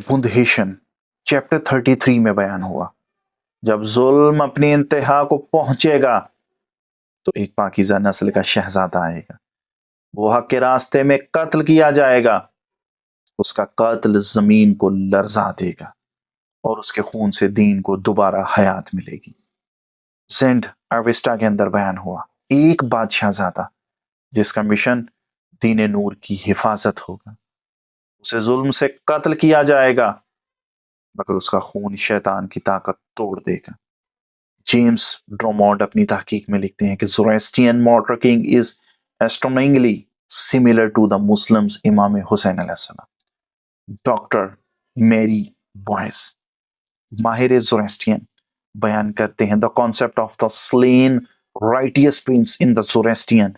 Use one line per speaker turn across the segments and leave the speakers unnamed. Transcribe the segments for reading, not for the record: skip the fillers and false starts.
बुंदहेशन chapter 33 में बयान हुआ। जब जुल्म अपनी इंतहा को पहुंचेगा तो एक पाकीज़ा नस्ल का शहजादा आएगा, वो हक के रास्ते में कत्ल किया जाएगा, उसका कत्ल जमीन को लर्जा देगा और उसके खून से दीन को दोबारा हयात मिलेगी। सेंट अवेस्टा के अंदर बयान हुआ, एक बादशाहजादा जिसका मिशन दीन नूर की हिफाजत होगा, उसे जुल्म से कत्ल किया जाएगा मगर उसका खून शैतान की ताकत तोड़ देगा। जेम्स ड्रोमोंड अपनी तहकीक में लिखते हैं कि Zoroastrian martyr is astronomically similar to the Muslims Imam Hussain अलैहिस्सलाम। डॉक्टर मैरी बॉयस माहिर ज़ोरास्ट्रियन बयान करते हैं, the concept of the slain righteous prince in the Zoroastrian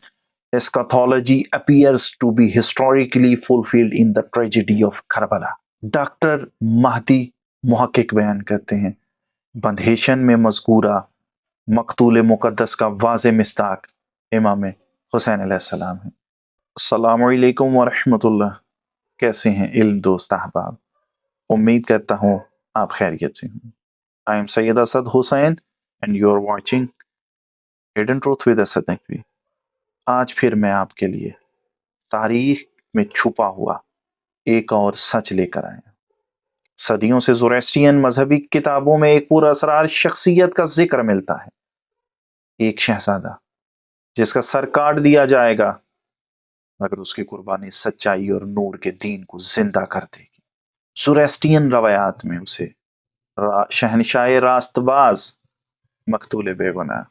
eschatology appears to be historically fulfilled in the tragedy of Karbala. Doctor Mahdi Mohaghegh बयान करते हैं, बंदहेशन में मज़कूरा मकतूल मुक़द्दस का वाज़े मिस्ताक इमाम हुसैन अलैहिस्सलाम है। अस्सलामु अलैकुम व रहमतुल्लाह। कैसे हैं इल्म दोस्त अहबाब? उम्मीद करता हूँ आप खैरियत से हों। I am Syed Asad Hussain and you are watching hidden truth with Asad Naqvi. आज फिर मैं आपके लिए तारीख में छुपा हुआ एक और सच लेकर आया। सदियों से ज़ोरास्ट्रियन मजहबी किताबों में एक पुरअसरार शख्सियत का जिक्र मिलता है, एक शहजादा जिसका सर काट दिया जाएगा मगर उसकी कुर्बानी सच्चाई और नूर के दीन को जिंदा कर देगी। ज़ोरास्ट्रियन रवायात में उसे शहनशाह रास्तबाज, मकतूल बेगुनाह,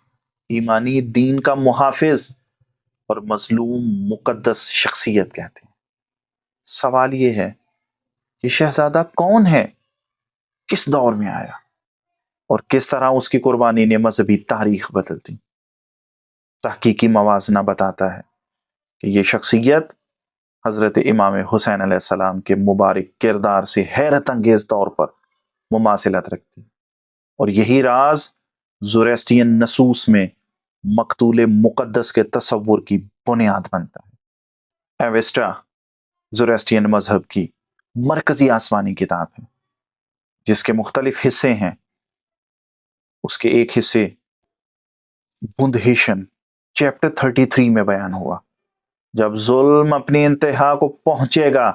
ईमानी दीन का मुहाफिज और मजलूम मुकद्दस शख्सियत कहते हैं। सवाल ये है कि शहजादा कौन है, किस दौर में आया और किस तरह उसकी कुर्बानी ने मजहबी तारीख बदल दी। तहकीकी मवाजना बताता है कि ये शख्सियत हजरत इमाम हुसैन अलैहिस्सलाम के मुबारक किरदार से हैरत अंगेज तौर पर मुमासिलत रखती और यही राज ज़ोरास्ट्रियन नसूस में मकतूल मुकद्दस के तसव्वुर की बुनियाद बनता है। एवेस्टा ज़ोरास्ट्रियन मजहब की मरकजी आसमानी किताब है जिसके मुख्तलिफ हिस्से हैं। उसके एक हिस्से बुंदहेशन चैप्टर 33 में बयान हुआ, जब जुल्म अपनी इंतहा को पहुंचेगा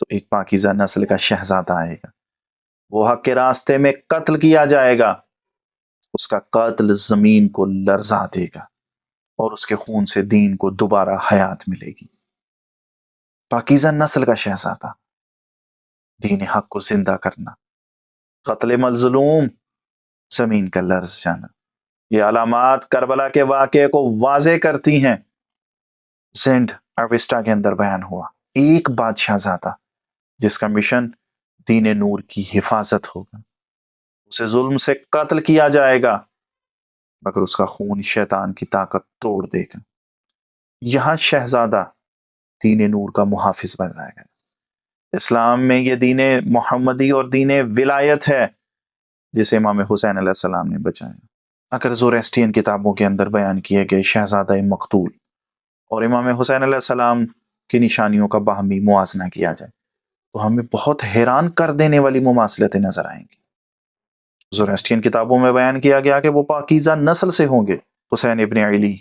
तो एक पाकीज़ा नस्ल का शहजादा आएगा, वो हक के रास्ते में कत्ल किया जाएगा, उसका कत्ल जमीन को लर्जा देगा और उसके खून से दीन को दोबारा हयात मिलेगी। पाकीज़ा नस्ल का शहजादा, दीन हक को जिंदा करना, कत्ल मजलूम, जमीन का लर्ज जाना, ये अलामात करबला के वाक़े को वाज़े करती हैं। सेंट अवेस्टा के अंदर बयान हुआ, एक बादशाहजादा जिसका मिशन दीन नूर की हिफाजत होगा, उसे जुल्म से कत्ल किया जाएगा मगर उसका खून शैतान की ताकत तोड़ देगा। यहां शहजादा दीन नूर का मुहाफिज बनाया गया। इस्लाम में यह दीन मोहम्मदी और दीन विलायत है जिसे इमाम हुसैन अलैहिस्सलाम ने बचाया। अगर ज़ोरास्ट्रियन किताबों के अंदर बयान किए गए शहजादा मकतूल और इमाम हुसैन अलैहिस्सलाम की निशानियों का बाहमी मुआजना किया जाए तो हमें बहुत हैरान कर देने वाली मुमासलतें नजर आएंगी। ज़ोरास्ट्रियन किताबों में बयान किया गया कि वो पाकीज़ा नस्ल से होंगे, हुसैन इब्न अली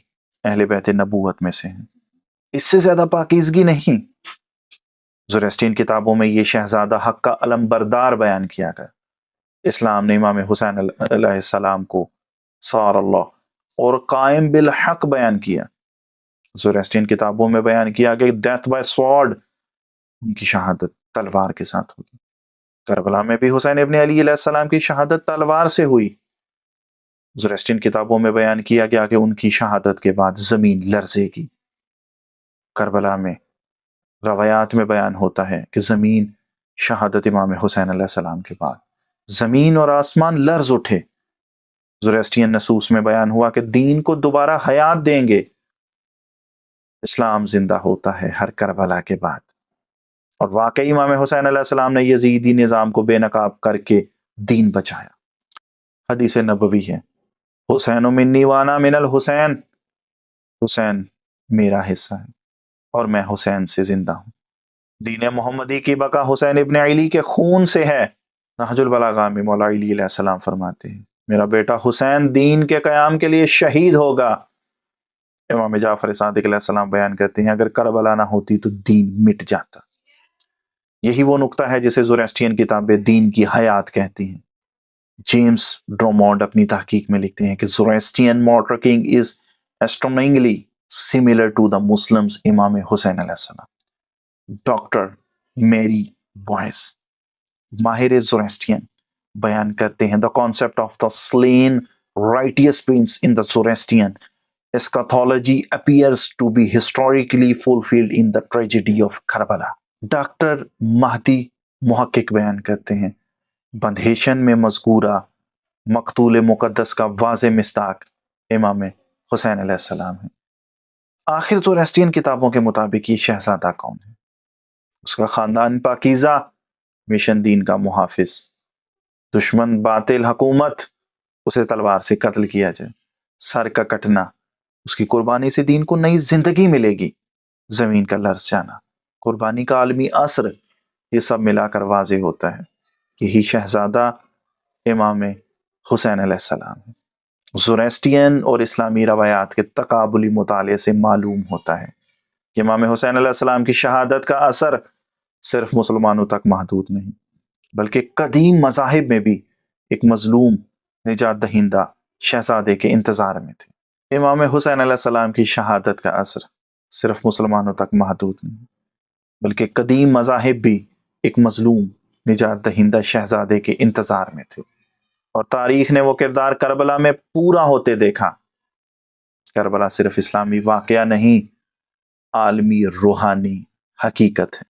अहले बैत नबूवत में से हैं, इससे ज्यादा पाकीज़गी नहीं। ज़ोरास्ट्रियन किताबों में ये शहजादा हक का अलमबरदार बयान किया गया। इस्लाम ने इमाम हुसैन अलैहिस्सलाम को सार अल्लाह और कायम बिल हक बयान किया। ज़ोरास्ट्रियन किताबों में बयान किया गया डेथ बाय स्वॉर्ड, उनकी शहादत तलवार के साथ होगी। करबला में भी हुसैन इब्न अली अलैहिस्सलाम की शहादत तलवार से हुई। ज़ोरास्ट्रियन किताबों में बयान किया गया कि उनकी शहादत के बाद जमीन लर्जेगी। करबला में रवायात में बयान होता है कि जमीन शहादत इमाम हुसैन अलैहिस्सलाम के बाद जमीन और आसमान लर्ज उठे। ज़ोरास्ट्रियन नसूस में बयान हुआ कि दीन को दोबारा हयात देंगे। इस्लाम जिंदा होता है हर करबला के बाद और वाकई इमाम हुसैन अलैहिस्सलाम ने यजीदी निज़ाम को बेनकाब करके दीन बचाया। हदीस नबवी है, हुसैन मिन्नी वाना मिनल हुसैन, हुसैन मेरा हिस्सा है और मैं हुसैन से जिंदा हूं। دین محمدی کی بقا حسین ابن علی کے خون سے ہے۔ نہج البلاغہ میں مولا علی علیہ السلام فرماتے ہیں میرا بیٹا حسین دین کے قیام کے لیے شہید ہوگا۔ امام جعفر صادق علیہ السلام بیان کرتے ہیں اگر کربلا نہ ہوتی تو دین مٹ جاتا۔ یہی وہ نقطہ ہے جسے زوریسٹین کتابیں دین کی حیات کہتی ہیں۔ جیمز ڈرومونڈ اپنی تحقیق میں لکھتے ہیں کہ زوریسٹین مارٹرکنگ از astonishingly similar to the Muslims امام حسین علیہ السلام۔ ڈاکٹر میری بوائز ماہر زوریسٹین بیان کرتے ہیں the concept of the slain righteous prince in the Zoroastrian eschatology appears to be historically fulfilled in the tragedy of Karbala۔ Doctor Mahdi Mohaghegh بیان کرتے ہیں بندھیشن میں مذکورہ مقتول مقدس کا واضح مصداق امام حسین علیہ السلام ہے۔ آخر زوریسٹین کتابوں کے مطابق یہ شہزادہ کون ہے؟ اس کا خاندان پاکیزہ، مشن دین کا محافظ، دشمن باطل حکومت اسے تلوار سے قتل کیا جائے، سر کا کٹنا، اس کی قربانی سے دین کو نئی زندگی ملے گی، زمین کا لرز جانا، قربانی کا عالمی اثر، یہ سب ملا کر واضح ہوتا ہے یہی شہزادہ امام حسین علیہ السلام ہے۔ زوریسٹین اور اسلامی روایات کے تقابلی مطالعے سے معلوم ہوتا ہے کہ امام حسین علیہ السلام کی شہادت کا اثر صرف مسلمانوں تک محدود نہیں بلکہ قدیم مذاہب میں بھی ایک مظلوم نجات دہندہ شہزادے کے انتظار میں تھے۔ امام حسین علیہ السلام کی شہادت کا اثر صرف مسلمانوں تک محدود نہیں بلکہ قدیم مذاہب بھی ایک مظلوم نجات دہندہ شہزادے کے انتظار میں تھے، اور تاریخ نے وہ کردار کربلا میں پورا ہوتے دیکھا۔ کربلا صرف اسلامی واقعہ نہیں، عالمی روحانی حقیقت ہے۔